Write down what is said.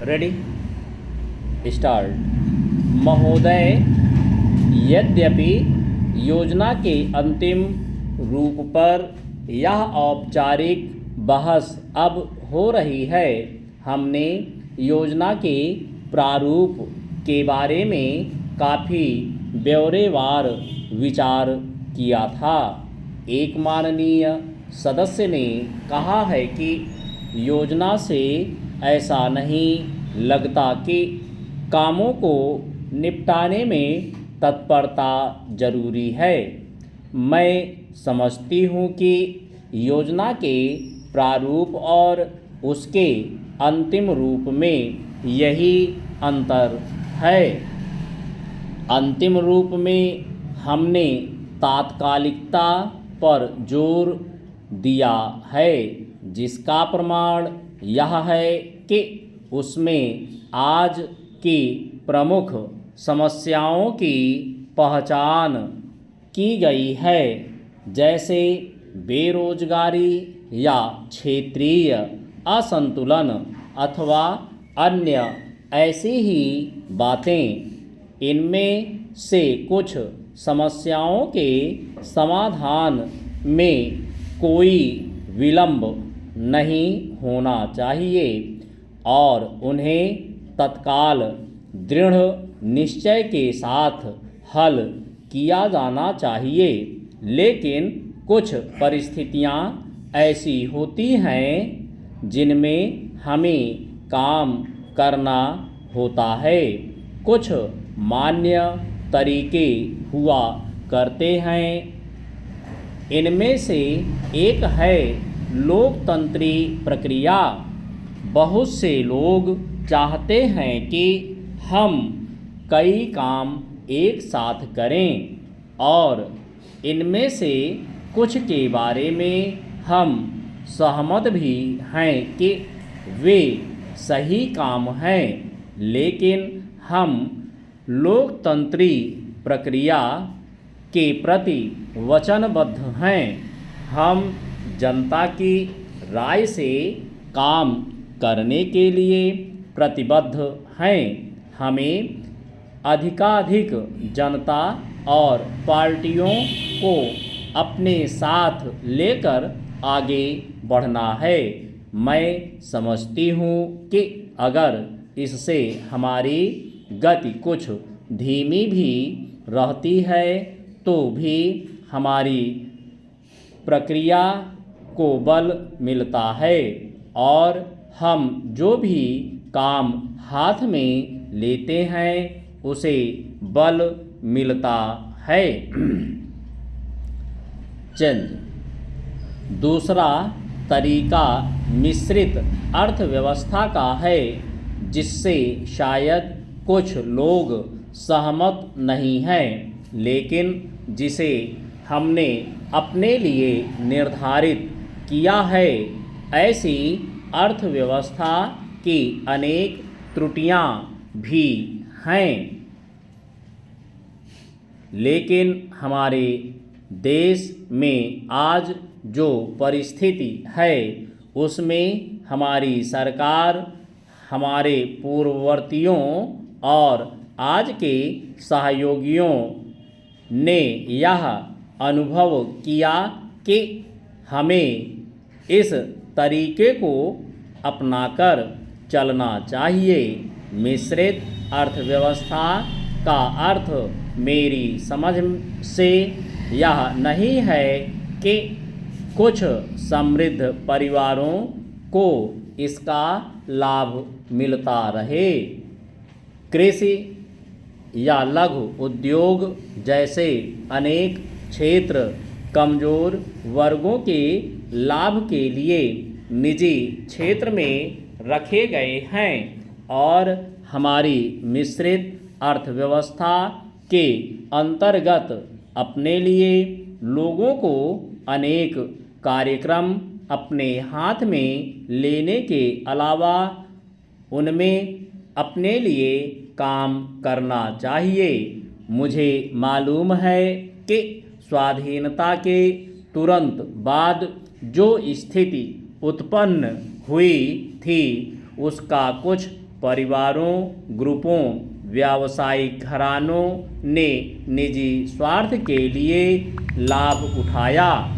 Ready start. महोदय, यद्यपि योजना के अंतिम रूप पर यह औपचारिक बहस अब हो रही है, हमने योजना के प्रारूप के बारे में काफ़ी ब्यौरेवार विचार किया था। एक माननीय सदस्य ने कहा है कि योजना से ऐसा नहीं लगता कि कामों को निपटाने में तत्परता जरूरी है। मैं समझती हूँ कि योजना के प्रारूप और उसके अंतिम रूप में यही अंतर है। अंतिम रूप में हमने तात्कालिकता पर जोर दिया है, जिसका प्रमाण यह है कि उसमें आज की प्रमुख समस्याओं की पहचान की गई है, जैसे बेरोजगारी या क्षेत्रीय असंतुलन अथवा अन्य ऐसी ही बातें। इनमें से कुछ समस्याओं के समाधान में कोई विलंब नहीं होना चाहिए और उन्हें तत्काल दृढ़ निश्चय के साथ हल किया जाना चाहिए। लेकिन कुछ परिस्थितियां ऐसी होती हैं जिनमें हमें काम करना होता है। कुछ मान्य तरीके हुआ करते हैं। इनमें से एक है लोकतंत्री प्रक्रिया। बहुत से लोग चाहते हैं कि हम कई काम एक साथ करें और इनमें से कुछ के बारे में हम सहमत भी हैं कि वे सही काम हैं, लेकिन हम लोकतंत्री प्रक्रिया के प्रति वचनबद्ध हैं। हम जनता की राय से काम करने के लिए प्रतिबद्ध हैं। हमें अधिकाधिक जनता और पार्टियों को अपने साथ लेकर आगे बढ़ना है। मैं समझती हूँ कि अगर इससे हमारी गति कुछ धीमी भी रहती है तो भी हमारी प्रक्रिया को बल मिलता है और हम जो भी काम हाथ में लेते हैं उसे बल मिलता है। चंद दूसरा तरीका मिश्रित अर्थव्यवस्था का है, जिससे शायद कुछ लोग सहमत नहीं हैं, लेकिन जिसे हमने अपने लिए निर्धारित किया है। ऐसी अर्थव्यवस्था की अनेक त्रुटियां भी हैं, लेकिन हमारे देश में आज जो परिस्थिति है उसमें हमारी सरकार हमारे पूर्ववर्तियों और आज के सहयोगियों ने यह अनुभव किया कि हमें इस तरीके को अपनाकर चलना चाहिए। मिश्रित अर्थव्यवस्था का अर्थ मेरी समझ से यह नहीं है कि कुछ समृद्ध परिवारों को इसका लाभ मिलता रहे। कृषि या लघु उद्योग जैसे अनेक क्षेत्र कमज़ोर वर्गों के लाभ के लिए निजी क्षेत्र में रखे गए हैं और हमारी मिश्रित अर्थव्यवस्था के अंतर्गत अपने लिए लोगों को अनेक कार्यक्रम अपने हाथ में लेने के अलावा उनमें अपने लिए काम करना चाहिए। मुझे मालूम है कि स्वाधीनता के तुरंत बाद जो स्थिति उत्पन्न हुई थी उसका कुछ परिवारों, ग्रुपों, व्यावसायिक घरानों ने निजी स्वार्थ के लिए लाभ उठाया।